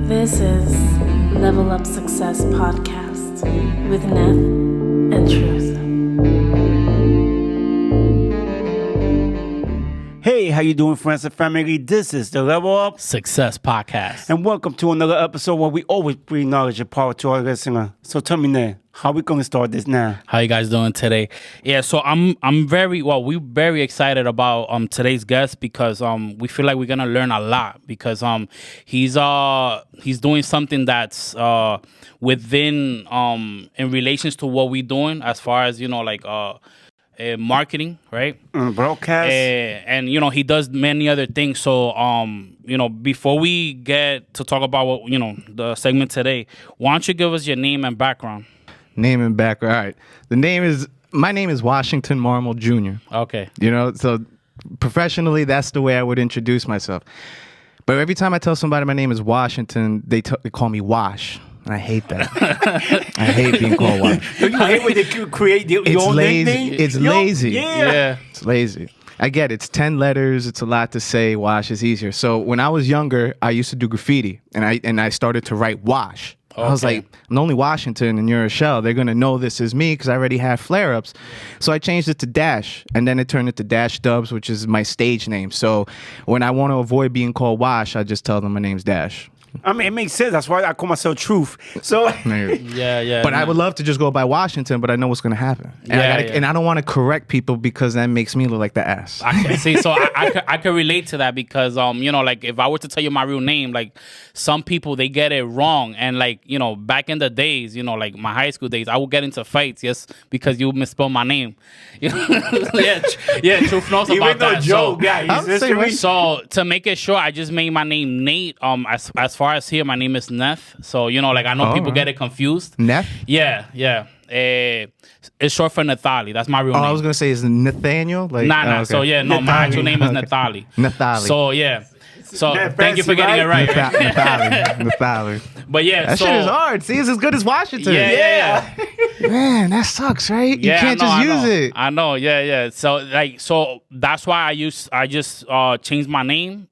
This is Level Up Success Podcast with Neth and Truth. Hey, how you doing, friends and family? This is the Level Up Success Podcast. and welcome to another episode where we always bring knowledge and power to our listener. So tell me now, how we gonna start this now? How you guys doing today? Yeah, so we're very excited about today's guest because we feel like we're gonna learn a lot because he's doing something that's within in relations to what we're doing as far as marketing, right? Broadcast. And he does many other things. So before we get to talk about what the segment today, why don't you give us your name and background? Name and background. All right. My name is Washington Marmol Jr. Okay. So professionally, that's the way I would introduce myself. But every time I tell somebody my name is Washington, they call me Wash. And I hate that. I hate being called Wash. Do you hate when they create your own nickname? It's lazy. Yeah. It's lazy. I get it. It's 10 letters. It's a lot to say. Wash is easier. So when I was younger, I used to do graffiti, and I started to write Wash. I was like, I'm only Washington and you're a shell. They're going to know this is me because I already have flare-ups. So I changed it to Dash, and then it turned into Dash Dubz, which is my stage name. So when I want to avoid being called Wash, I just tell them my name's Dash. I mean, it makes sense. That's why I call myself Truth. So Yeah. But I would love to just go by Washington, but I know what's going to happen. And I don't want to correct people because that makes me look like the ass. I could relate to that because if I were to tell you my real name, like some people they get it wrong, and back in the days, like my high school days, I would get into fights just because you misspelled my name. Truth knows about that. Joe, So to make it short, I just made my name Nate. As far as here, my name is Neth. So I know people get it confused. Neth? Yeah. It's short for Nathali. That's my real name. I was gonna say is Nathaniel. Nah. Okay. So my actual name is Nathali. Nathali. So So thank you for getting it right. Nathali. But That shit is hard. See, it's as good as Washington. Yeah. Man, that sucks, right? You can't just use it. I know. Yeah. So that's why I just changed my name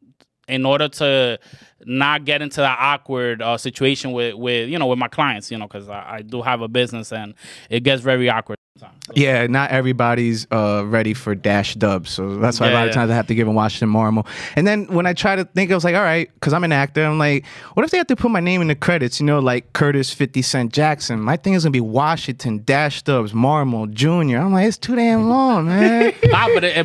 in order to not get into that awkward situation with my clients, because I do have a business and it gets very awkward sometimes. So. Yeah, not everybody's ready for Dash Dubz, so that's why a lot of times I have to give them Washington Marmol. And then when I try to think, I was like, all right, because I'm an actor, I'm like, what if they have to put my name in the credits, like Curtis 50 Cent Jackson? My thing is going to be Washington, Dash Dubz, Marmol, Jr. I'm like, it's too damn long, man.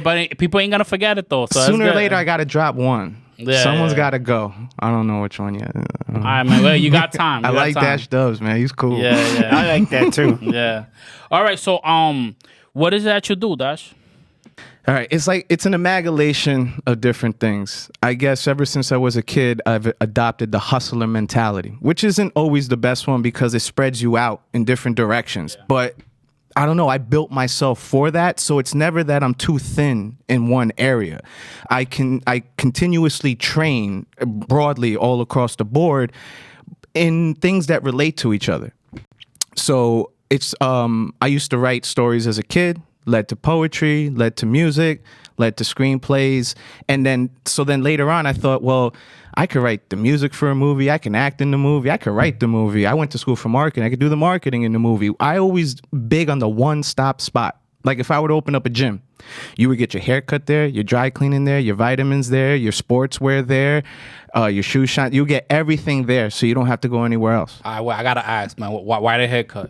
But people ain't going to forget it, though. So sooner or later, I got to drop one. Someone's got to go. I don't know which one yet. All right, man. Well, you got time. I like Dash Dubz, man. He's cool. Yeah. I like that too. Yeah. All right. So, what is it that you do, Dash? All right. It's an amalgamation of different things. I guess ever since I was a kid, I've adopted the hustler mentality, which isn't always the best one because it spreads you out in different directions. Yeah. But I don't know. I built myself for that, so it's never that I'm too thin in one area. I continuously train broadly all across the board in things that relate to each other. So it's I used to write stories as a kid, led to poetry, led to music, led to screenplays, and then later on I thought, well, I could write the music for a movie. I can act in the movie. I could write the movie. I went to school for marketing. I could do the marketing in the movie. I always big on the one-stop spot. Like if I were to open up a gym, you would get your haircut there, your dry cleaning there, your vitamins there, your sportswear there, your shoe shine. You get everything there, so you don't have to go anywhere else. I gotta ask, man. Why the haircut?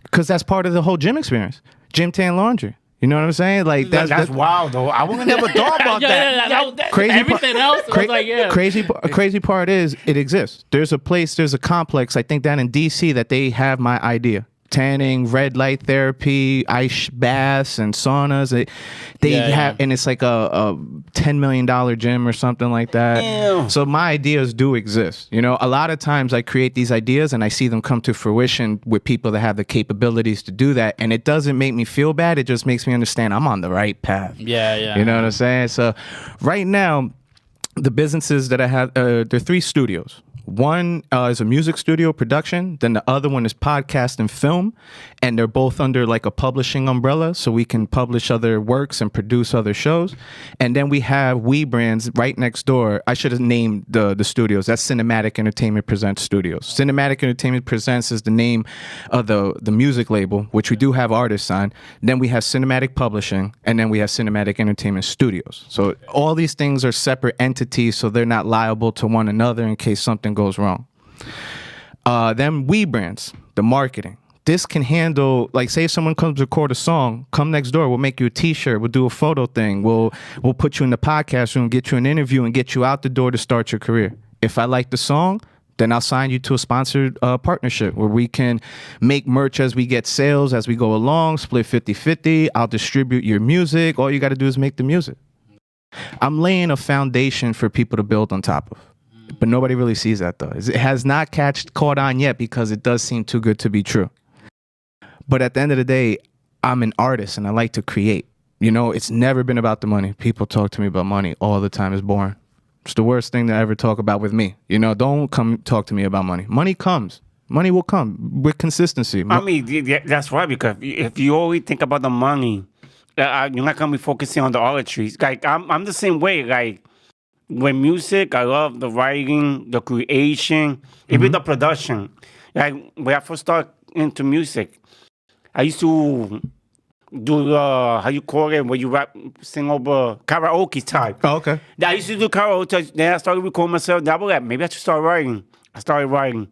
Because that's part of the whole gym experience. Gym, tan, laundry. You know what I'm saying? Like that's wild though. I would never thought about that. Crazy everything else was like, yeah. Crazy part is it exists. There's a complex, I think down in DC that they have my idea. Tanning, red light therapy, ice baths, and saunas. They have, and it's like a $10 million gym or something like that. Ew. So my ideas do exist. A lot of times I create these ideas and I see them come to fruition with people that have the capabilities to do that, and it doesn't make me feel bad. It just makes me understand I'm on the right path. Yeah. You know what I'm saying? So right now, the businesses that I have, there are 3 studios. One is a music studio production. Then the other one is podcast and film. And they're both under like a publishing umbrella. So we can publish other works and produce other shows. And then we have We Brands right next door. I should have named the studios. That's Cinematic Entertainment Presents Studios. Cinematic Entertainment Presents is the name of the music label, which we do have artists on. Then we have Cinematic Publishing. And then we have Cinematic Entertainment Studios. So all these things are separate entities, so they're not liable to one another in case something goes wrong. Then We Brands, the marketing. This can handle, like, say if someone comes to record a song, come next door, we'll make you a t-shirt, we'll do a photo thing, we'll put you in the podcast room, get you an interview, and get you out the door to start your career. If I like the song, then I'll sign you to a sponsored partnership where we can make merch as we get sales, as we go along, split 50-50, I'll distribute your music, all you got to do is make the music. I'm laying a foundation for people to build on top of. But nobody really sees that, though. It has not caught on yet because it does seem too good to be true. But at the end of the day, I'm an artist and I like to create. You know, it's never been about the money. People talk to me about money all the time. It's boring. It's the worst thing to ever talk about with me. You know, don't come talk to me about money. Money comes. Money will come with consistency. I mean, that's right, because if you always think about the money, you're not going to be focusing on the artistry. Like, I'm the same way. Like, with music, I love the writing, the creation, even the production. Like, when I first started into music, I used to do, how you call it, when you sing over karaoke type. Oh, okay. I used to do karaoke. Then I started recording myself. Then I was like, maybe I should start writing. I started writing.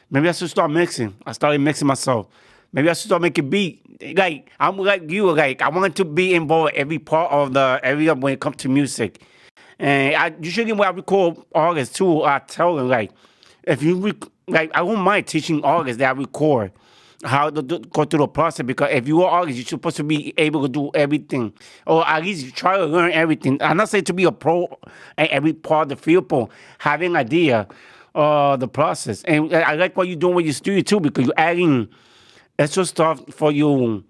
Maybe I should start mixing. I started mixing myself. Maybe I should start making beat. Like, I'm like you. Like, I want to be involved in every part of the area when it comes to music. And I usually when I record artists too, I tell them, like, if you like, I don't mind teaching artists that I record how to go through the process, because if you are artist, you're supposed to be able to do everything, or at least you try to learn everything. I'm not saying to be a pro in every part of the field, but having an idea the process. And I like what you're doing with your studio too, because you're adding extra stuff for your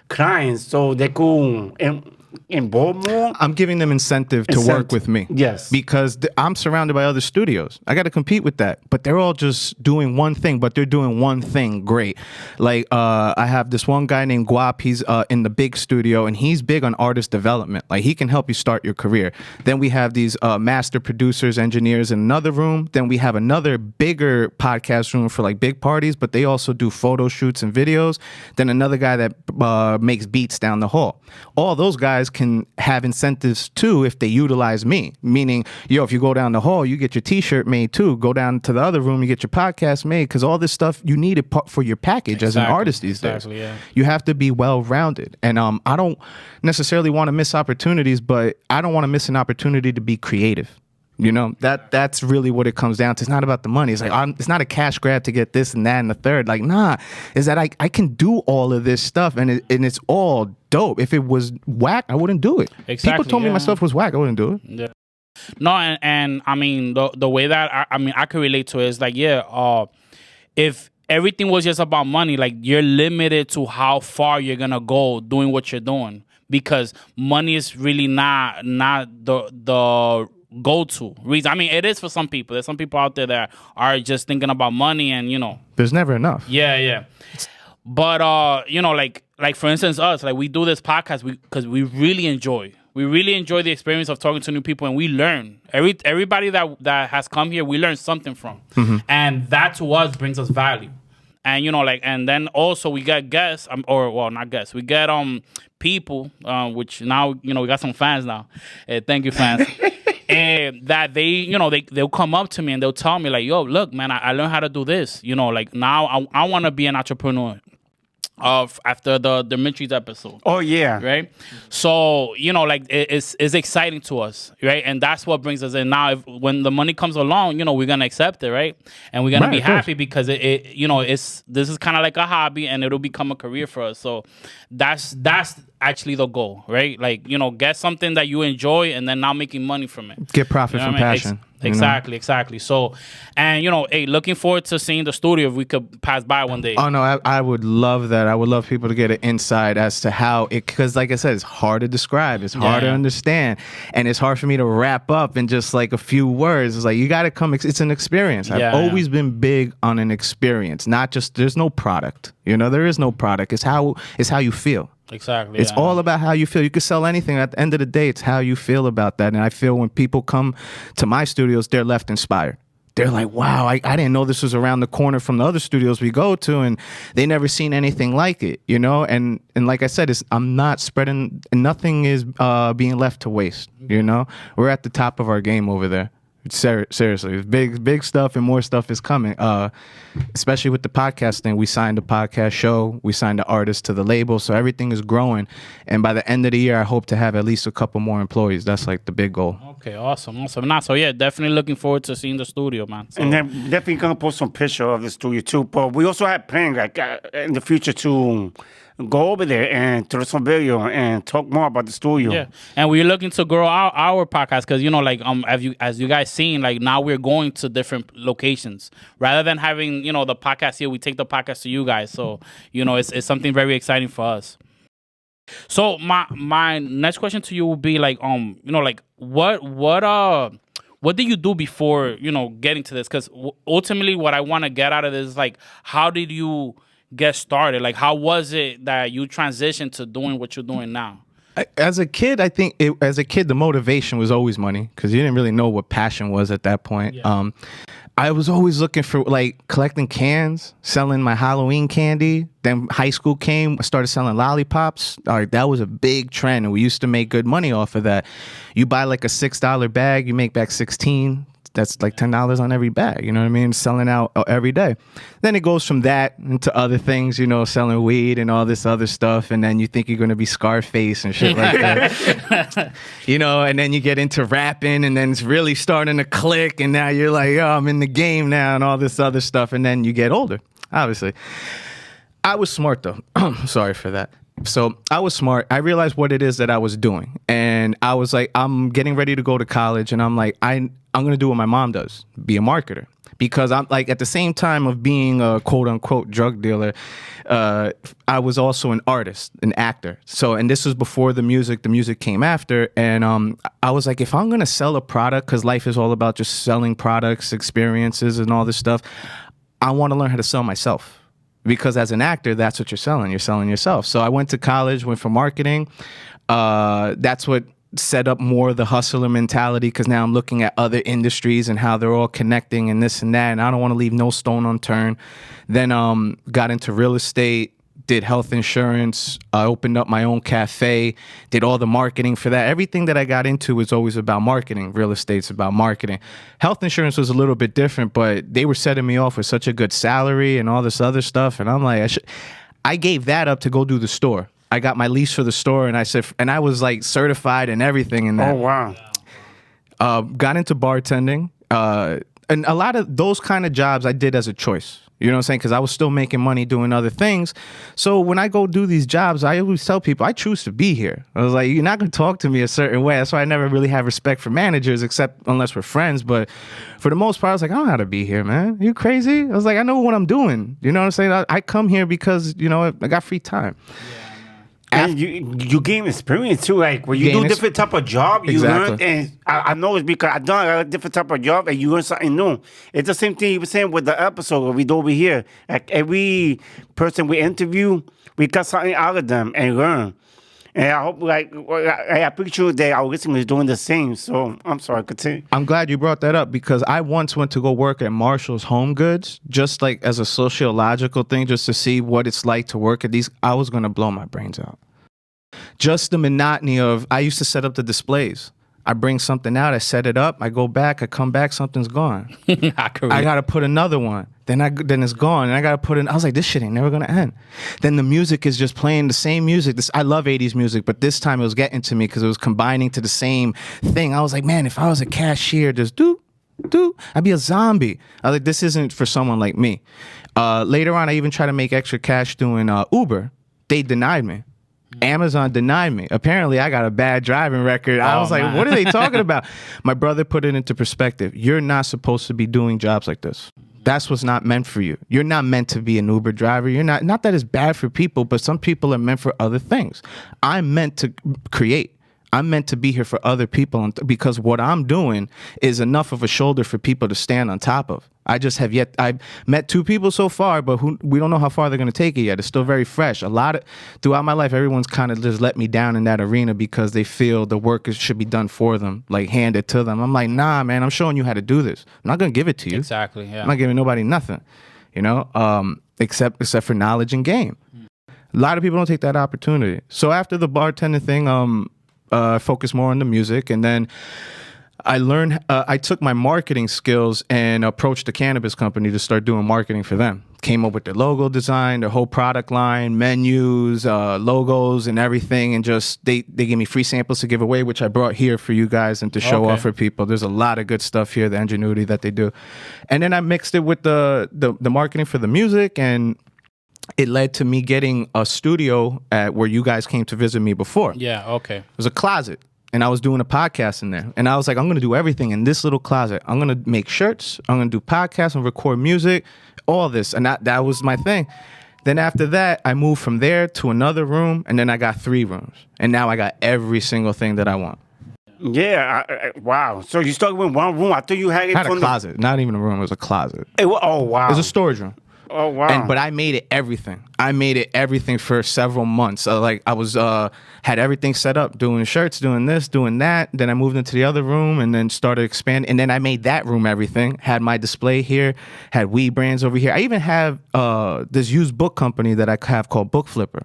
clients so they could involve more. I'm giving them incentive to work with me. Yes. Because I'm surrounded by other studios. I got to compete with that. But they're all just doing one thing, but they're doing one thing great. Like, I have this one guy named Guap. He's in the big studio, and he's big on artist development. Like, he can help you start your career. Then we have these master producers, engineers in another room. Then we have another bigger podcast room for, like, big parties, but they also do photo shoots and videos. Then another guy that makes beats down the hall. All those guys can have incentives too if they utilize me. Meaning, if you go down the hall, you get your t-shirt made too. Go down to the other room, you get your podcast made, because all this stuff you need it for your package as an artist these days. Yeah. You have to be well-rounded. And I don't necessarily want to miss opportunities, but I don't want to miss an opportunity to be creative. You know, that's really what it comes down to. It's not about the money. It's like, it's not a cash grab to get this and that and the third. Like, nah, is that I can do all of this stuff and it's all dope. If it was whack, I wouldn't do it. Exactly, People told me my stuff was whack, I wouldn't do it. Yeah. No, and I mean, the way that I could relate to it is like, if everything was just about money, like, you're limited to how far you're gonna go doing what you're doing, because money is really not the go-to reason. I mean, it is for some people. There's some people out there that are just thinking about money, and there's never enough. Yeah. But like for instance, us, like, we do this podcast because we really enjoy the experience of talking to new people, and we learn. Everybody that has come here, we learn something from, and that to us brings us value. And and then also we get guests, not guests, we get people, which now we got some fans now. Thank you, fans. And that they'll come up to me and they'll tell me, like, yo, look, man, I learned how to do this. Like, now I want to be an entrepreneur. After the Dimitris episode. Oh yeah. Right. So like, it's exciting to us, right? And that's what brings us in. Now, when the money comes along, we're gonna accept it, right? And we're gonna be happy because this is kind of like a hobby, and it'll become a career for us. So that's actually the goal, right? Like, get something that you enjoy, and then now making money from it. Get profit from passion. Exactly. So, and hey, looking forward to seeing the studio if we could pass by one day. Oh no, I would love that. I would love people to get an insight as to how it, because like I said, it's hard to describe, it's hard to understand, and it's hard for me to wrap up in just like a few words. It's like you got to come. It's an experience. I've always been big on an experience, not just. There's no product. There is no product. It's how you feel. Exactly. It's all about how you feel. You could sell anything. At the end of the day, it's how you feel about that. And I feel when people come to my studios, they're left inspired. They're like, wow, I didn't know this was around the corner from the other studios we go to, and they never seen anything like it, And like I said, I'm not spreading. Nothing is being left to waste. We're at the top of our game over there. Seriously, it's big stuff, and more stuff is coming. Especially with the podcast thing, we signed a podcast show, we signed the artist to the label, so everything is growing. And by the end of the year, I hope to have at least a couple more employees. That's like the big goal. Okay, awesome. So yeah, definitely looking forward to seeing the studio, man. So. And then definitely gonna post some picture of the studio too. But we also have plans like in the future to go over there and throw some video and talk more about the studio. Yeah, and we're looking to grow our podcast because as you guys seen, like now we're going to different locations rather than having the podcast here. We take the podcast to you guys, so it's something very exciting for us. So my next question to you will be like what did you do before getting to this? Because ultimately, what I want to get out of this is like, how did you get started? Like, how was it that you transitioned to doing what you're doing now? As a kid, I think the motivation was always money, because you didn't really know what passion was at that point. Yeah. I was always looking for like collecting cans, selling my Halloween candy. Then high school came, I started selling lollipops. All right, that was a big trend, and we used to make good money off of that. You buy like a $6 bag, you make back 16. That's like $10 on every bag, you know what I mean? Selling out every day. Then it goes from that into other things, selling weed and all this other stuff. And then you think you're going to be Scarface and shit like that. And then you get into rapping, and then it's really starting to click. And now you're like, oh, I'm in the game now and all this other stuff. And then you get older, obviously. I was smart, though. Sorry for that. So I was smart. I realized what it is that I was doing. And I was like, I'm getting ready to go to college. And I'm like, I'm going to do what my mom does, be a marketer. Because I'm like, at the same time of being a quote unquote drug dealer, I was also an artist, an actor. So, and this was before the music came after. And I was like, if I'm going to sell a product, because life is all about just selling products, experiences, and all this stuff, I want to learn how to sell myself. Because as an actor, that's what you're selling. You're selling yourself. So I went to college, went for marketing. That's what set up more the hustler mentality, because now I'm looking at other industries and how they're all connecting and this and that. And I don't want to leave no stone unturned. Then got into real estate, did health insurance. I opened up my own cafe, did all the marketing for that. Everything that I got into was always about marketing. Real estate's about marketing. Health insurance was a little bit different, but they were setting me off with such a good salary and all this other stuff. And I'm like, I gave that up to go do the store. I got my lease for the store, and I was like certified and everything in that. Oh, wow. Got into bartending. And a lot of those kind of jobs I did as a choice. You know what I'm saying? Because I was still making money doing other things. So when I go do these jobs, I always tell people, I choose to be here. I was like, you're not going to talk to me a certain way. That's why I never really have respect for managers, except unless we're friends. But for the most part, I was like, I don't know how to be here, man. You crazy? I was like, I know what I'm doing. You know what I'm saying? I come here because, I got free time. Yeah. And you gain experience too, like when you do different type of job, you learn. And I know it's because I done a different type of job, and you learn something new. It's the same thing you were saying with the episode we do over here. Like every person we interview, we got something out of them and learn. And I hope, I'm pretty sure that our listeners is doing the same. So I'm sorry, continue. I'm glad you brought that up, because I once went to go work at Marshall's Home Goods, just like as a sociological thing, just to see what it's like to work at these. I was going to blow my brains out. Just the monotony of, I used to set up the displays. I bring something out, I set it up, I go back, I come back, something's gone. I got to put another one. Then it's gone, and I got to put in. I was like, this shit ain't never going to end. Then the music is just playing the same music. I love 80s music, but this time it was getting to me because it was combining to the same thing. I was like, man, if I was a cashier, just I'd be a zombie. I was like, this isn't for someone like me. Later on, I even tried to make extra cash doing Uber. They denied me. Amazon denied me. Apparently, I got a bad driving record. I was like, what are they talking about? My brother put it into perspective. You're not supposed to be doing jobs like this. That's what's not meant for you. You're not meant to be an Uber driver. You're not that it's bad for people, but some people are meant for other things. I'm meant to create. I'm meant to be here for other people, because what I'm doing is enough of a shoulder for people to stand on top of. I've met 2 people so far, but we don't know how far they're going to take it yet. It's still very fresh. Throughout my life, everyone's kind of just let me down in that arena because they feel the work should be done for them, like handed to them. I'm like, nah, man, I'm showing you how to do this. I'm not going to give it to you. Exactly, yeah. I'm not giving nobody nothing, except for knowledge and game. A lot of people don't take that opportunity. So after the bartending thing, focus more on the music, and then I learned. I took my marketing skills and approached the cannabis company to start doing marketing for them. Came up with their logo design, their whole product line, menus, logos, and everything, and just they gave me free samples to give away, which I brought here for you guys and to show off for people. There's a lot of good stuff here, the ingenuity that they do, and then I mixed it with the marketing for the music, and it led to me getting a studio at where you guys came to visit me before. Yeah, okay. It was a closet, and I was doing a podcast in there. And I was like, I'm going to do everything in this little closet. I'm going to make shirts. I'm going to do podcasts and record music, all this. And that was my thing. Then after that, I moved from there to another room, and then I got 3 rooms. And now I got every single thing that I want. Yeah, wow. So you started with one room. I thought you had it I had from a closet. Not even a room. It was a closet. Oh, wow. It was a storage room. Oh, wow. But I made it everything. I made it everything for several months. Like I was had everything set up, doing shirts, doing this, doing that. Then I moved into the other room and then started expanding. And then I made that room everything. Had my display here, had weed brands over here. I even have this used book company that I have called Book Flipper.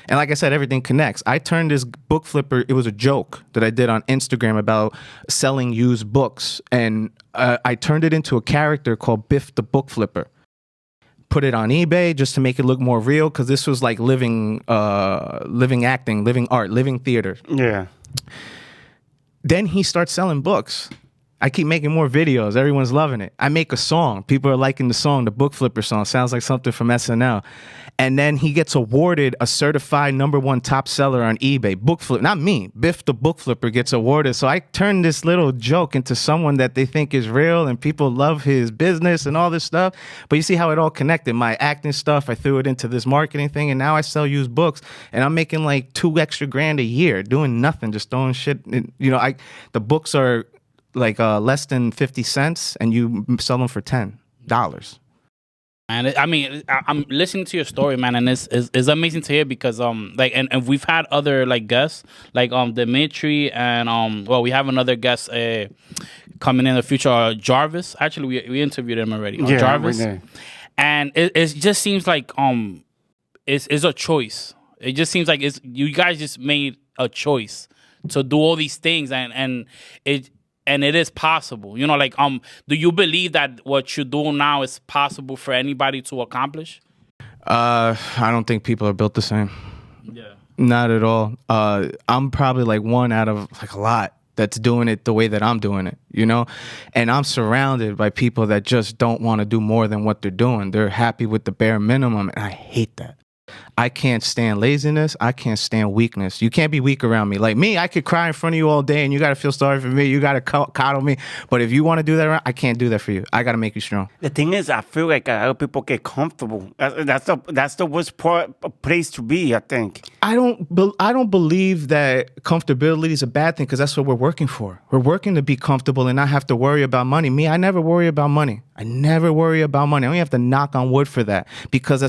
And like I said, everything connects. I turned this book flipper, it was a joke that I did on Instagram about selling used books. And I turned it into a character called Biff the Book Flipper. Put it on eBay just to make it look more real, because this was like living acting, living art, living theater. Yeah. Then he starts selling books. I keep making more videos. Everyone's loving it. I make a song. People are liking the song, the Book Flipper song. Sounds like something from SNL. And then he gets awarded a certified #1 top seller on eBay. Book Flip, not me. Biff the Book Flipper gets awarded. So I turned this little joke into someone that they think is real, and people love his business and all this stuff. But you see how it all connected. My acting stuff, I threw it into this marketing thing, and now I sell used books, and I'm making like $2 extra grand a year doing nothing, just throwing shit. The books are like less than 50 cents, and you sell them for $10. And I'm listening to your story, man, and it's amazing to hear, because and we've had other like guests like Dimitri, and we have another guest coming in the future, Jarvis. Actually, we interviewed him already. Yeah, Jarvis, and it just seems like it's a choice. It just seems like you guys just made a choice to do all these things, and it is possible. Do you believe that what you do now is possible for anybody to accomplish? I don't think people are built the same. Yeah. Not at all. I'm probably like one out of like a lot that's doing it the way that I'm doing it, And I'm surrounded by people that just don't want to do more than what they're doing. They're happy with the bare minimum, and I hate that. I can't stand laziness. I can't stand weakness. You can't be weak around me. Like me, I could cry in front of you all day, and you got to feel sorry for me. You got to coddle me. But if you want to do that around, I can't do that for you. I got to make you strong. The thing is, I feel like a lot of people get comfortable. That's the worst place to be, I think. I don't believe that comfortability is a bad thing, because that's what we're working for. We're working to be comfortable and not have to worry about money. Me, I never worry about money. I never worry about money. I only have to knock on wood for that, because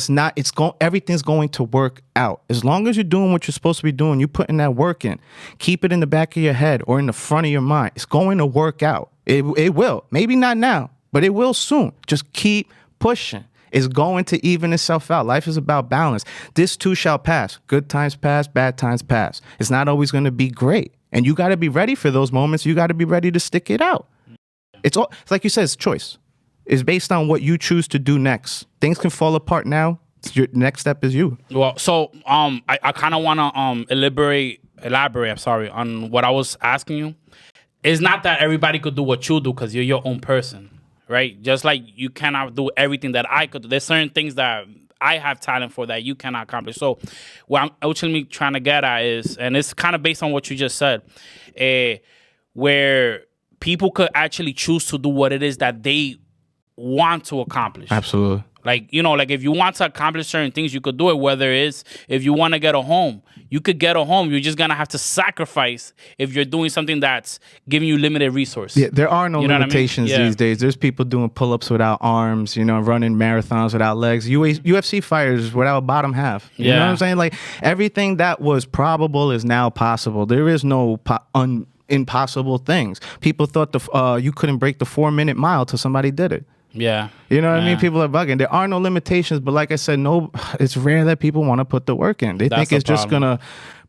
everything's going to work out. As long as you're doing what you're supposed to be doing, you're putting that work in. Keep it in the back of your head or in the front of your mind. It's going to work out. It will. Maybe not now, but it will soon. Just keep pushing. It's going to even itself out. Life is about balance. This too shall pass. Good times pass, bad times pass. It's not always going to be great. And you got to be ready for those moments. You got to be ready to stick it out. It's like you said, it's choice. It's based on what you choose to do next. Things can fall apart now. Your next step is you. Well, so I kind of want to elaborate. I'm sorry, on what I was asking you. It's not that everybody could do what you do, because you're your own person, right? Just like you cannot do everything that I could do. There's certain things that I have talent for that you cannot accomplish. So what I'm ultimately trying to get at is, and it's kind of based on what you just said, where people could actually choose to do what it is that they want to accomplish. Absolutely. Like, like if you want to accomplish certain things, you could do it. Whether it's if you want to get a home, you could get a home. You're just going to have to sacrifice if you're doing something that's giving you limited resources. Yeah, there are no limitations these days. There's people doing pull-ups without arms, running marathons without legs. UFC fighters without a bottom half. You know what I'm saying? Like, everything that was probable is now possible. There is no impossible things. People thought you couldn't break the 4-minute mile till somebody did it. Yeah. You know what I mean? People are bugging. There are no limitations, but like I said, it's rare that people want to put the work in. They think it's just gonna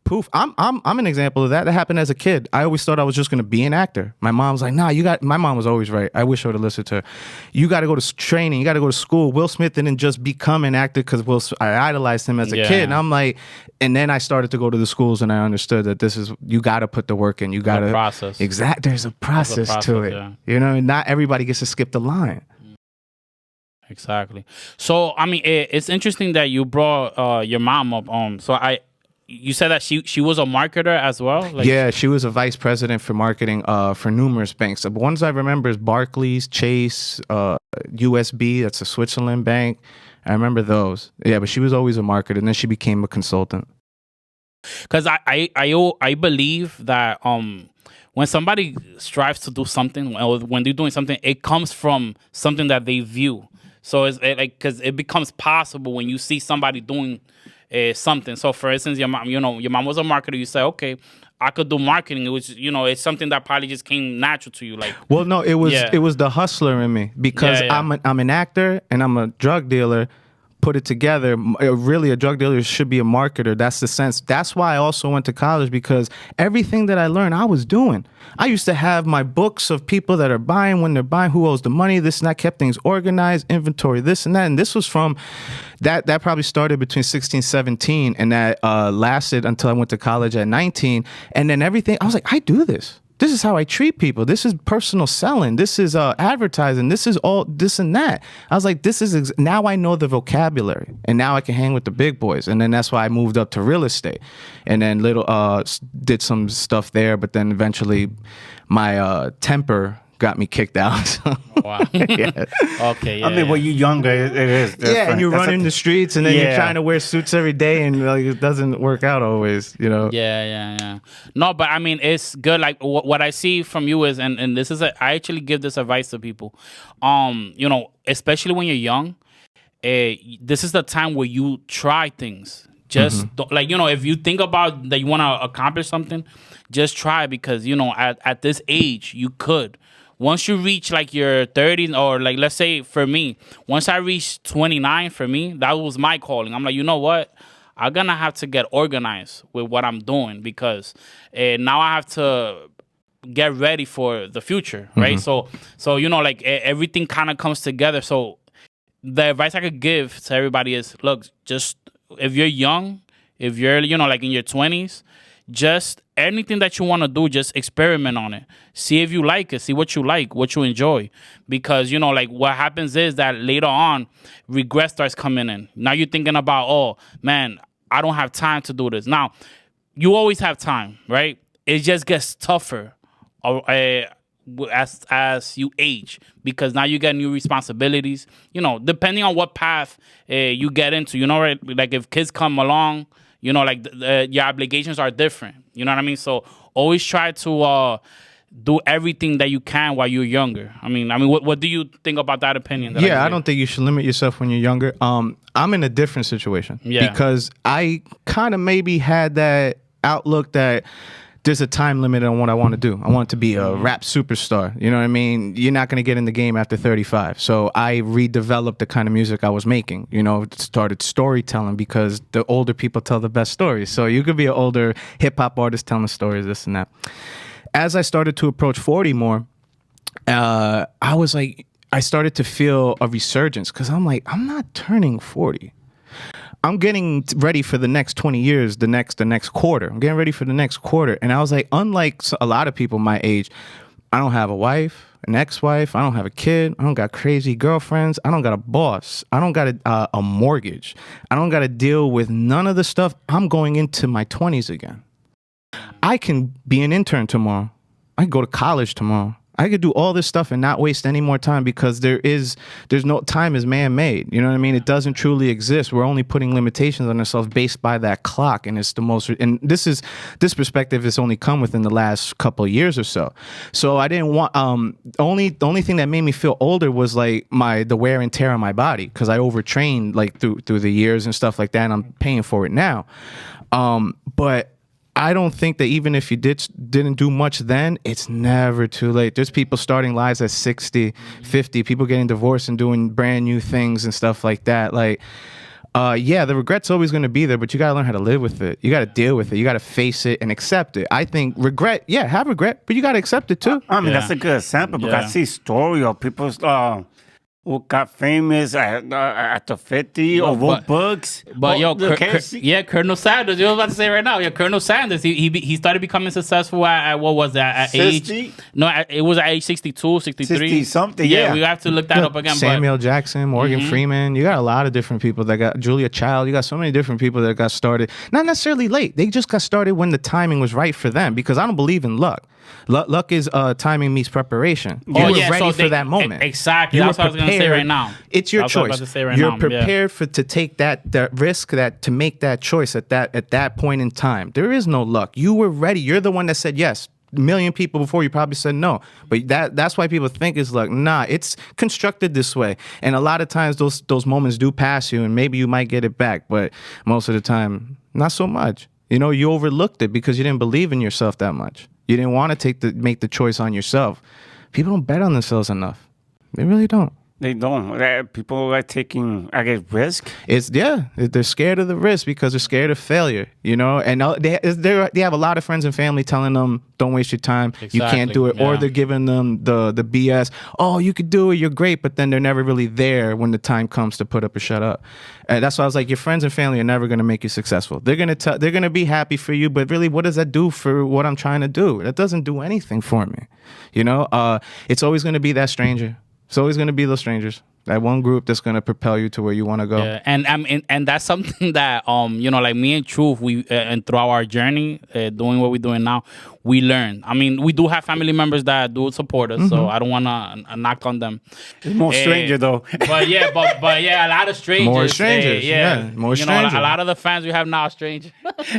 poof. I'm an example of that. That happened as a kid. I always thought I was just gonna be an actor. My mom was like, nah, my mom was always right. I wish I would have listened to her. You gotta go to training, you gotta go to school. Will Smith didn't just become an actor because I idolized him as a kid. And I'm like, and then I started to go to the schools and I understood that you gotta put the work in. You gotta process. There's a process to it. Yeah. Not everybody gets to skip the line. Exactly. So, I mean, it's interesting that you brought your mom up. You said that she was a marketer as well? Yeah, she was a vice president for marketing for numerous banks. The ones I remember is Barclays, Chase, USB, that's a Switzerland bank. I remember those. Yeah, but she was always a marketer, and then she became a consultant. Because I believe that when somebody strives to do something, or when they're doing something, it comes from something that they view. So it's because it becomes possible when you see somebody doing something. So for instance, your mom was a marketer. You say, okay, I could do marketing. It was, it's something that probably just came natural to you. Well, no, it was the hustler in me because I'm an actor and I'm a drug dealer. Put it together. Really, a drug dealer should be a marketer. That's the sense. That's why I also went to college, because everything that I learned, I was doing. I used to have my books of people that are buying, when they're buying, who owes the money, this and that, kept things organized, inventory, this and that. And this was from, that probably started between 16, 17, and that lasted until I went to college at 19. And then everything, I was like, I do this. This is how I treat people. This is personal selling. This is advertising. This is all this and that. I was like, now I know the vocabulary, and now I can hang with the big boys. And then that's why I moved up to real estate, and then did some stuff there. But then eventually, my temper got me kicked out. Wow. Yeah. Okay. Yeah, I mean, when you're younger, it is different. Yeah, and you're running the streets, and then you're trying to wear suits every day, and it doesn't work out always, Yeah. No, but I mean, it's good. Like what I see from you is, and this is I actually give this advice to people. Especially when you're young, this is the time where you try things. Just if you think about that you want to accomplish something, just try, because at this age you could. Once you reach your 30s, or let's say for me, once I reached 29, for me, that was my calling. I'm like, you know what? I'm going to have to get organized with what I'm doing, because now I have to get ready for the future, right? So everything kind of comes together. So the advice I could give to everybody is, look, just if you're young, if you're, in your 20s, just anything that you want to do, just experiment on it. See if you like it. See what you like, what you enjoy. Because, what happens is that later on, regret starts coming in. Now you're thinking about, oh, man, I don't have time to do this. Now, you always have time, right? It just gets tougher as you age, because now you get new responsibilities, depending on what path you get into, right? Like if kids come along, your obligations are different. You know what I mean? So always try to do everything that you can while you're younger. I mean, what do you think about that opinion? I don't think you should limit yourself when you're younger. I'm in a different situation because I kind of maybe had that outlook that there's a time limit on what I want to do. I want to be a rap superstar. You know what I mean? You're not going to get in the game after 35. So I redeveloped the kind of music I was making. Started storytelling, because the older people tell the best stories. So you could be an older hip-hop artist telling the stories, this and that. As I started to approach 40 more, I was like, I started to feel a resurgence, because I'm like, I'm not turning 40. I'm getting ready for the next 20 years, the next quarter. I'm getting ready for the next quarter. And I was like, unlike a lot of people my age, I don't have a wife. an ex-wife. I don't have a kid. I don't got crazy girlfriends. I don't got a boss. I don't got a mortgage. I don't got to deal with none of the stuff. I'm going into my 20s again. I can be an intern tomorrow. I can go to college tomorrow. I could do all this stuff and not waste any more time because there's no time is man-made. You know what I mean? It doesn't truly exist. We're only putting limitations on ourselves based by that clock, and it's the most. And this perspective has only come within the last couple of years or so. So I didn't want. The only thing that made me feel older was like the wear and tear on my body because I overtrained like through the years and stuff like that, and I'm paying for it now. But I don't think that even if you didn't do much then, it's never too late. There's people starting lives at 60, 50, people getting divorced and doing brand new things and stuff like that. Like, yeah, the regret's always going to be there, but you got to learn how to live with it. You got to deal with it. You got to face it and accept it. I think regret, yeah, have regret, but you got to accept it too. I mean, that's a good example because I see story of people who got famous at the 50 or wrote books. But Colonel Sanders. You was about to say right now. Yeah, Colonel Sanders. He started becoming successful at what was that at 60? age? No, it was at age 62, 63. 60 something. Yeah, we have to look that up again. Samuel Jackson, Morgan Freeman. You got a lot of different people that got Julia Child. You got so many different people that got started. Not necessarily late. They just got started when the timing was right for them. Because I don't believe in luck. Luck is timing meets preparation. You were ready for that moment. Exactly. That's what I was going to say right now. It's your choice. You're prepared to take that risk, to make that choice at that point in time. There is no luck. You were ready. You're the one that said yes. A million people before you probably said no. But that's why people think it's luck. Nah, it's constructed this way. And a lot of times those moments do pass you and maybe you might get it back. But most of the time, not so much. You know, you overlooked it because you didn't believe in yourself that much. You didn't want to make the choice on yourself. People don't bet on themselves enough. They really don't. They don't. People are taking, I guess, risk. They're scared of the risk because they're scared of failure, you know. And they have a lot of friends and family telling them, "Don't waste your time. You can't do it," or they're giving them the BS. "Oh, you could do it. You're great," but then they're never really there when the time comes to put up or shut up. And that's why I was like, your friends and family are never going to make you successful. They're gonna be happy for you, but really, what does that do for what I'm trying to do? That doesn't do anything for me, you know. It's always going to be that stranger. It's always going to be those strangers. That one group that's going to propel you to where you want to go. Yeah, and that's something that you know, like me and Truth, we and throughout our journey, doing what we're doing now, we learn. I mean, we do have family members that do support us, so I don't want to knock on them. It's more stranger though. But yeah, a lot of strangers. More strangers. More strangers. Know, a lot of the fans we have now are strangers.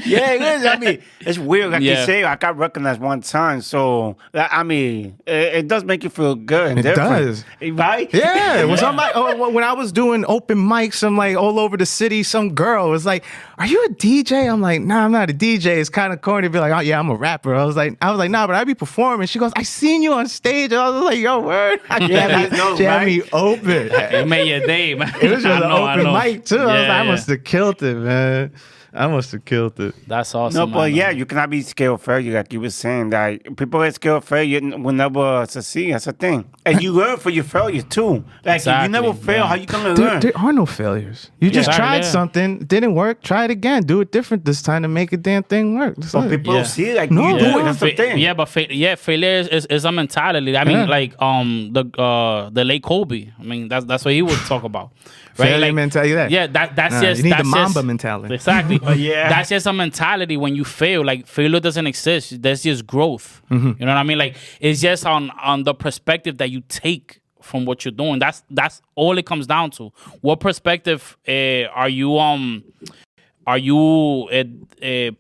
Yeah, it is. I mean, it's weird. Like you say, I got recognized one time, so I mean, it does make you feel good and different. Does. Right? Yeah. When I was doing open mics, I'm like all over the city, some girl was like, "Are you a DJ?" I'm like, "Nah, I'm not a DJ." It's kind of corny to be like, "Oh yeah, I'm a rapper." I was like, "Nah, but I be performing." She goes, "I seen you on stage." I was like, "Yo, word." She had me open. It made your day, man. It was just an open mic too. I was like, I must have killed it, man. I must have killed it. That's awesome. No, but yeah, you cannot be scared of failure, like you were saying. That people get scared of failure will never succeed. That's a thing, and you learn for your failure too. Like if you never fail, how you gonna learn? There are no failures. You just tried something, didn't work. Try it again. Do it different this time to make a damn thing work. But people don't see it like you do it. That's the thing. Yeah, but failure is a mentality. I mean, like the late Kobe. I mean, that's what he would talk about. Right? Failure mentality. Yeah, that's just you need the Mamba mentality. Exactly. That's just a mentality when you fail. Like failure doesn't exist. There's just growth. You know what I mean? Like it's just on the perspective that you take from what you're doing. That's all it comes down to. What perspective are you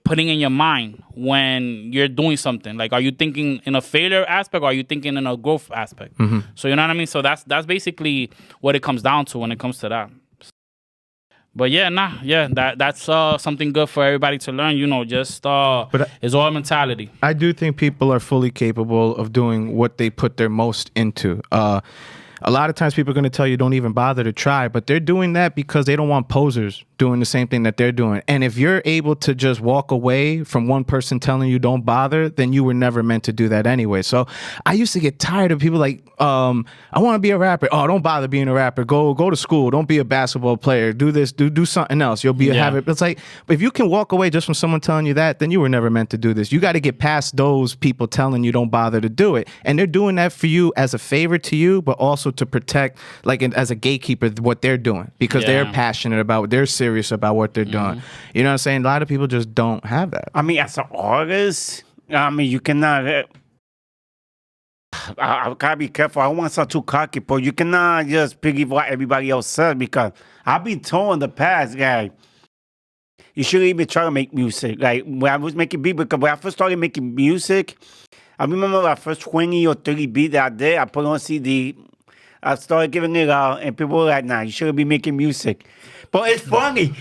putting in your mind when you're doing something? Like, are you thinking in a failure aspect or are you thinking in a growth aspect? So you know what I mean? So that's basically what it comes down to when it comes to that. But that's something good for everybody to learn. You know, just it's all mentality. I do think people are fully capable of doing what they put their most into. A lot of times people are going to tell you don't even bother to try, but they're doing that because they don't want posers doing the same thing that they're doing. And if you're able to just walk away from one person telling you don't bother, then you were never meant to do that anyway. So I used to get tired of people like, I want to be a rapper. Oh, don't bother being a rapper. Go to school. Don't be a basketball player. Do this. Do something else. You'll be a habit. It's like, if you can walk away just from someone telling you that, then you were never meant to do this. You got to get past those people telling you don't bother to do it. And they're doing that for you as a favor to you, but also to protect, like as a gatekeeper, what they're doing, because they're passionate about it. They're serious about what they're doing. You know what I'm saying? A lot of people just don't have that. I mean, as an artist, I mean, you cannot. I gotta be careful. I don't want to sound too cocky, but you cannot just piggy what everybody else says, because I've been told in the past, guy, you shouldn't even try to make music. Like when I was making beats, because when I first started making music, I remember my first 20 or 30 beats that I did, I put on CD. I started giving it out, and people were like, nah, you shouldn't be making music. But it's funny.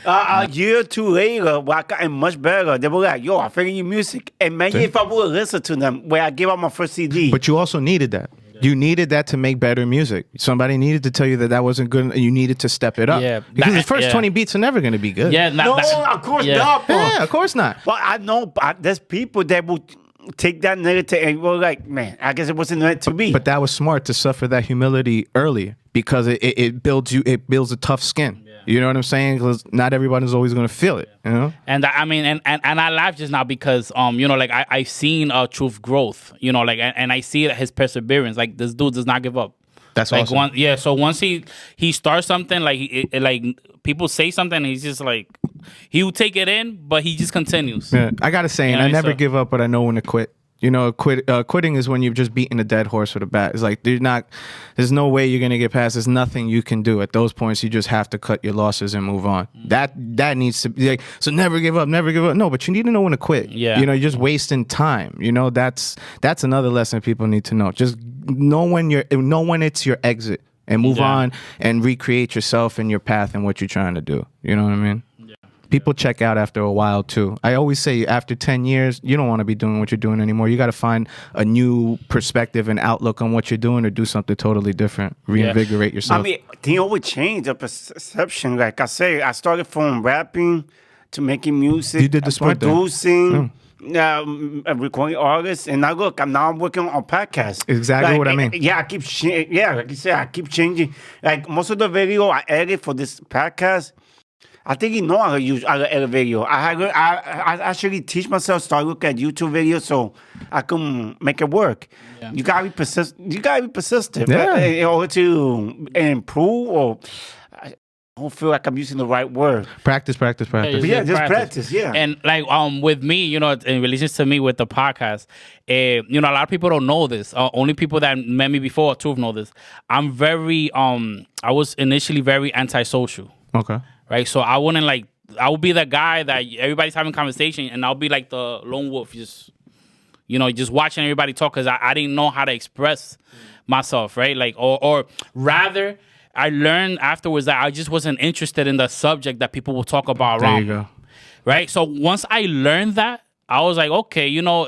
A year or two later, when I got much better, they were like, yo, I figured your music. And maybe if I would listen to them, when I gave out my first CD. But you also needed that. You needed that to make better music. Somebody needed to tell you that wasn't good, and you needed to step it up. Yeah, because the first 20 beats are never going to be good. Yeah, No, of course not. Bro. Yeah, of course not. But I know there's people that will take that narrative and go like, man, I guess it wasn't meant to be. But that was smart to suffer that humility early, because it builds you. It builds a tough skin. You know what I'm saying? Because not everybody's always going to feel it. You know. And I mean, and I laugh just now because you know, like I've seen Truth growth. You know, like and I see his perseverance. Like this dude does not give up. That's like awesome. So once he starts something, like like people say something, and he's just like he will take it in, but he just continues. Yeah, I got a saying: You know, I never so- give up, but I know when to quit. You know, quitting is when you've just beaten a dead horse with a bat. It's like there's no way you're gonna get past. There's nothing you can do at those points. You just have to cut your losses and move on. That needs to be like, so never give up, never give up. No, but you need to know when to quit. Yeah. You know, you're just wasting time. You know, that's another lesson people need to know. Just know when it's your exit, and move on and recreate yourself and your path and what you're trying to do. You know what I mean? People check out after a while too. I always say after 10 years, you don't want to be doing what you're doing anymore. You got to find a new perspective and outlook on what you're doing, or do something totally different. Reinvigorate yourself. I mean, things always change the perception. Like I say, I started from rapping to making music, You did the smart thing. producing, recording artists, and now look, I'm working on podcasts. Exactly what I mean. Yeah, like you said, I keep changing. Like most of the video I edit for this podcast, I think you know how to edit video. I actually teach myself, start looking at YouTube videos so I can make it work. Yeah. You gotta be persistent. You gotta be persistent in order to improve. Or I don't feel like I'm using the right word. Practice. Yeah, just practice. Yeah. And like with me, you know, in relation to me with the podcast, you know, a lot of people don't know this. Only people that met me before Truth know this. I'm very I was initially very antisocial. Okay. Right, so I would be the guy that everybody's having conversation, and I'll be like the lone wolf, just watching everybody talk, because I didn't know how to express myself, right? Like, or rather, I learned afterwards that I just wasn't interested in the subject that people will talk about around. There you go. Right, so once I learned that, I was like, okay, you know,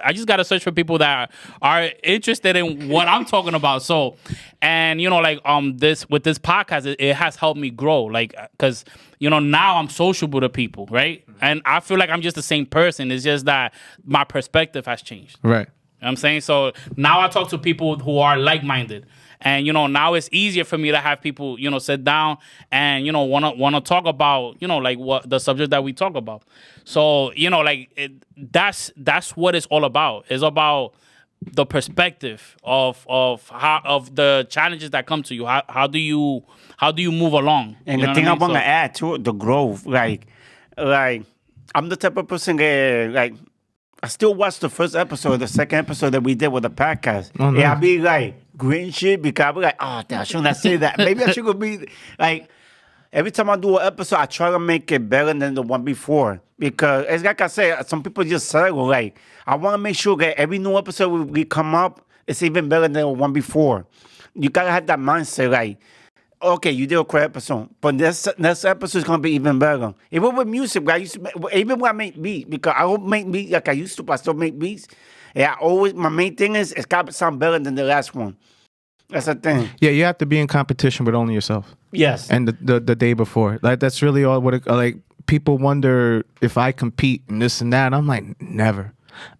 I just gotta search for people that are interested in what I'm talking about. So, and you know, like this podcast, it has helped me grow, like, because you know now I'm sociable to people, right? And I feel like I'm just the same person. It's just that my perspective has changed. Right. You know what I'm saying? So now I talk to people who are like-minded. And, you know, now it's easier for me to have people, you know, sit down and, you know, wanna talk about, you know, like what the subject that we talk about. So, you know, like that's what it's all about. It's about the perspective of the challenges that come to you. How do you move along? And You the know thing what I mean? want to So- add to it, the growth. Like I'm the type of person that like I still watch the first episode, the second episode that we did with the podcast. Oh, nice. Yeah, I be like green shit because I be like, oh, damn, shouldn't I say that? Maybe I should go be like. Every time I do an episode, I try to make it better than the one before. Because, it's like I said, some people just settle. Like, I want to make sure that every new episode we come up, it's even better than the one before. You got to have that mindset, like, okay, you did a great episode, but next episode is going to be even better. Even with music, even when I make beats, because I don't make beats like I used to, but I still make beats. Yeah, my main thing is, it's got to sound better than the last one. That's the thing. Yeah, you have to be in competition with only yourself. Yes. And the day before. Like, that's really all what it, like, people wonder if I compete and this and that. I'm like, never.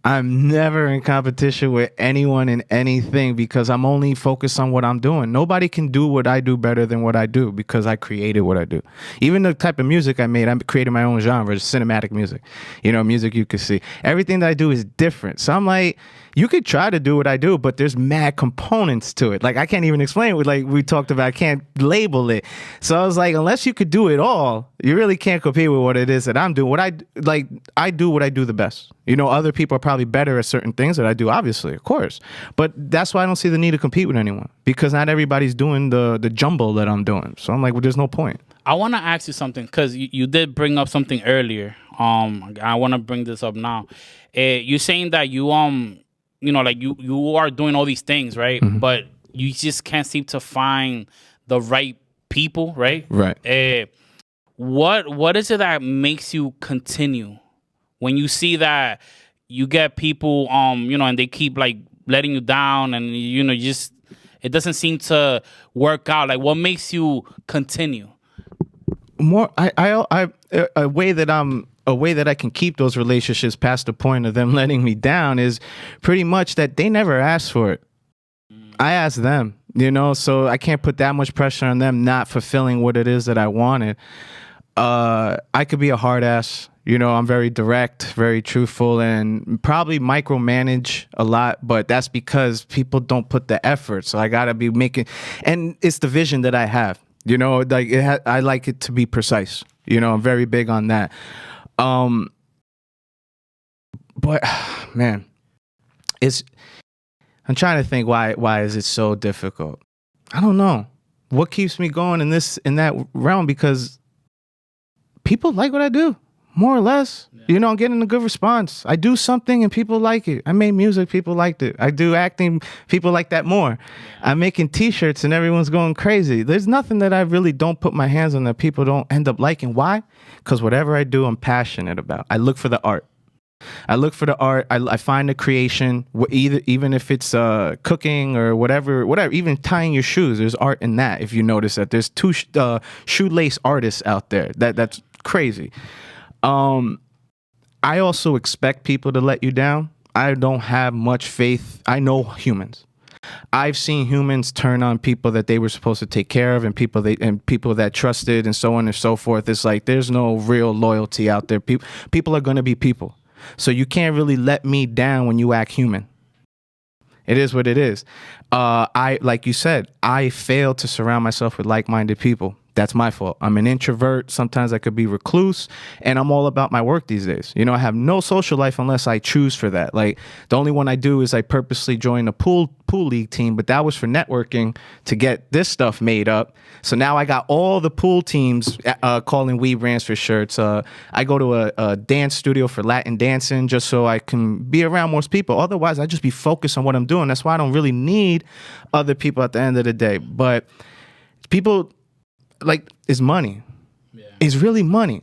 I'm never in competition with anyone in anything because I'm only focused on what I'm doing. Nobody can do what I do better than what I do because I created what I do. Even the type of music I made, I created my own genre, cinematic music. You know, music you can see. Everything that I do is different. So I'm like, you could try to do what I do, but there's mad components to it. Like, I can't even explain it. Like we talked about, I can't label it. So I was like, unless you could do it all, you really can't compete with what it is that I'm doing. I do what I do the best. You know, other people are probably better at certain things that I do, obviously, of course. But that's why I don't see the need to compete with anyone because not everybody's doing the jumble that I'm doing. So I'm like, well, there's no point. I want to ask you something because you did bring up something earlier. I want to bring this up now. You're saying that you know, like you are doing all these things, right? Mm-hmm. But you just can't seem to find the right people, right? Right. What is it that makes you continue when you see that you get people, you know, and they keep like letting you down, and you know, just it doesn't seem to work out. Like, what makes you continue? More, a way that I can keep those relationships past the point of them letting me down is pretty much that they never asked for it. I asked them, you know, so I can't put that much pressure on them not fulfilling what it is that I wanted. I could be a hard ass, you know, I'm very direct, very truthful, and probably micromanage a lot, but that's because people don't put the effort. So I gotta be making, and it's the vision that I have, you know, like I like it to be precise, you know, I'm very big on that. But man, I'm trying to think why is it so difficult? I don't know. What keeps me going in that realm? Because people like what I do, more or less. Yeah. You know, I'm getting a good response. I do something and people like it. I made music, people liked it. I do acting, people like that more. Yeah. I'm making t-shirts and everyone's going crazy. There's nothing that I really don't put my hands on that people don't end up liking. Why? Because whatever I do, I'm passionate about. I look for the art. I find the creation, even if it's cooking or whatever, even tying your shoes, there's art in that. If you notice that there's two shoelace artists out there, that's crazy. I also expect people to let you down. I don't have much faith. I know humans. I've seen humans turn on people that they were supposed to take care of and people that trusted and so on and so forth. It's like there's no real loyalty out there. People are going to be people. So you can't really let me down when you act human. It is what it is. Like you said, I fail to surround myself with like-minded people. That's my fault. I'm an introvert. Sometimes I could be recluse, and I'm all about my work these days. You know, I have no social life unless I choose for that. Like, the only one I do is I purposely join a pool league team, but that was for networking to get this stuff made up. So now I got all the pool teams calling We Brands for shirts. I go to a dance studio for Latin dancing just so I can be around more people. Otherwise, I just be focused on what I'm doing. That's why I don't really need other people at the end of the day. But people... like, it's money. Yeah. It's really money.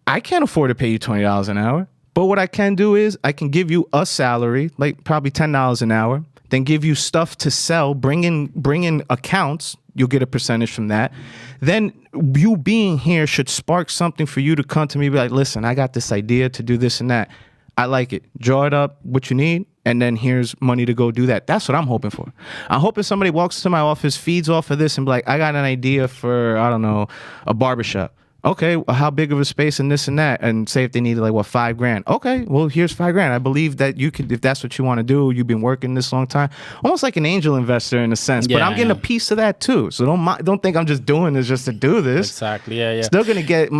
I can't afford to pay you $20 an hour. But what I can do is I can give you a salary, like probably $10 an hour, then give you stuff to sell, bring in accounts. You'll get a percentage from that. Then you being here should spark something for you to come to me and be like, listen, I got this idea to do this and that. I like it. Draw it up, what you need, and then here's money to go do that. That's what I'm hoping for. I'm hoping somebody walks to my office, feeds off of this, and be like, I got an idea for, I don't know, a barbershop. Okay, well, how big of a space and this and that? And say if they needed like, what, $5,000. Okay, well, here's $5,000. I believe that you could, if that's what you want to do, you've been working this long time. Almost like an angel investor in a sense, but I'm getting a piece of that too. So don't think I'm just doing this just to do this. Exactly, yeah. Still gonna get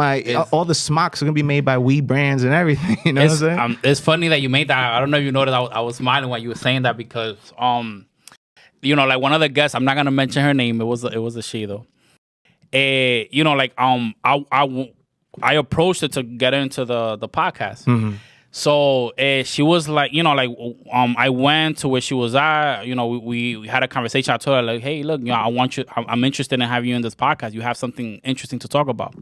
all the smocks are gonna be made by We Brands and everything. You know what I'm saying? It's funny that you made that. I don't know if you noticed. I was smiling when you were saying that because, you know, like one of the guests. I'm not gonna mention her name. It was a she though. You know, like I approached her to get into the podcast. Mm-hmm. So she was like, you know, like I went to where she was at. You know, we had a conversation. I told her like, hey, look, you know, I'm interested in having you in this podcast. You have something interesting to talk about.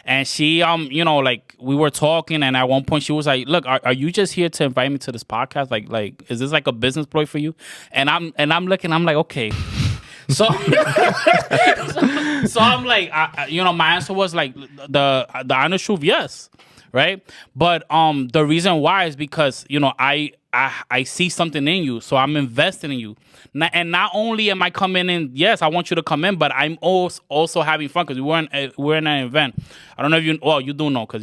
And she, you know, like we were talking, and at one point she was like, look, are you just here to invite me to this podcast? Like, is this like a business ploy for you? And I'm looking, I'm like, okay. So, so I'm like, my answer was like the honest truth, yes, right. But the reason why is because I see something in you, so I'm investing in you. And not only am I coming in, yes, I want you to come in, but I'm also having fun because we're in an event. I don't know if you do know because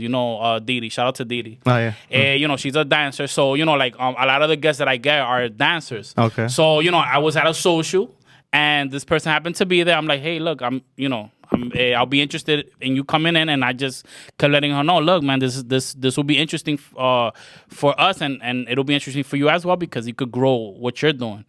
Didi. Shout out to Didi. Oh yeah. She's a dancer, so a lot of the guests that I get are dancers. Okay. So I was at a social, and this person happened to be there. I'm like, hey, look, I'll be interested in you coming in, and I just kept letting her know, look, man, this will be interesting for us, and it'll be interesting for you as well because you could grow what you're doing.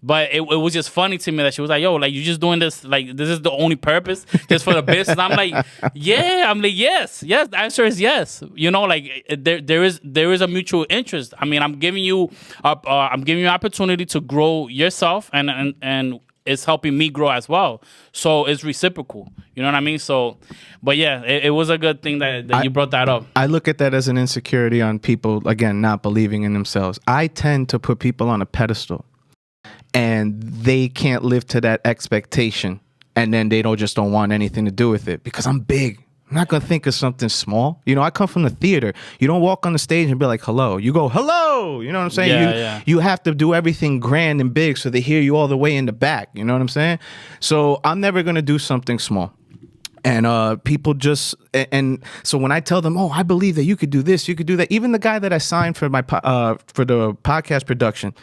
But it was just funny to me that she was like, yo, like you just doing this, like this is the only purpose, just for the business. I'm like, yeah, yes. The answer is yes. There is a mutual interest. I mean, I'm giving you opportunity to grow yourself, and it's helping me grow as well. So it's reciprocal. You know what I mean? So, but yeah, it was a good thing that you brought that up. I look at that as an insecurity on people, again, not believing in themselves. I tend to put people on a pedestal, and they can't live to that expectation, and then they just don't want anything to do with it because I'm big. I'm not going to think of something small. I come from the theater. You don't walk on the stage and be like, hello. You go, hello. You know what I'm saying? Yeah. You have to do everything grand and big so they hear you all the way in the back. You know what I'm saying? So I'm never going to do something small. And people just, and so when I tell them, oh, I believe that you could do this, you could do that. Even the guy that I signed for for the podcast production,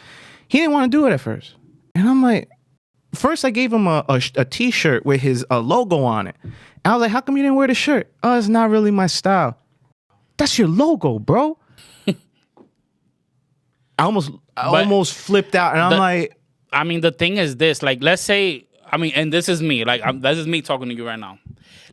he didn't want to do it at first. And I'm like, first I gave him a t-shirt with his logo on it. I was like, how come you didn't wear the shirt? Oh, it's not really my style. That's your logo, bro. I almost flipped out, and I'm like, I mean, the thing is this, like, let's say, and this is me, like, this is me talking to you right now.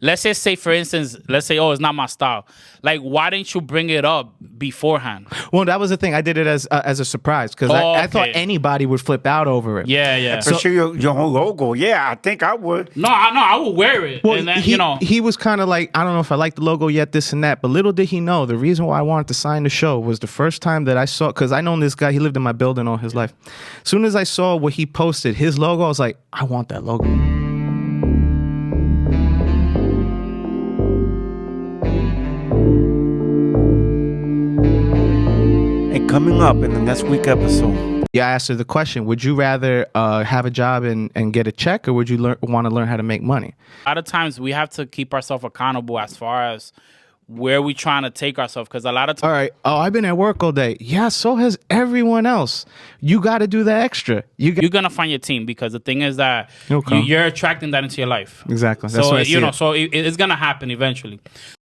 Let's just say, for instance, oh, it's not my style. Like, why didn't you bring it up beforehand? Well, that was the thing. I did it as a surprise because I thought anybody would flip out over it. Yeah. For sure, your whole logo. Yeah, I think I would. No, I would wear it. Well, and then, he was kind of like, I don't know if I like the logo yet, this and that. But little did he know, the reason why I wanted to sign the show was the first time that I saw, because I known this guy, he lived in my building all his life. As soon as I saw what he posted, his logo, I was like, I want that logo. Coming up in the next week episode. Yeah, I asked her the question, would you rather have a job and get a check, or would you want to learn how to make money? A lot of times we have to keep ourselves accountable as far as where we trying to take ourselves, because a lot of times... All right. Oh, I've been at work all day. Yeah, so has everyone else. You got to do the extra. You're going to find your team, because the thing is that Okay. you're attracting that into your life. Exactly. That's so, what I see so it's going to happen eventually.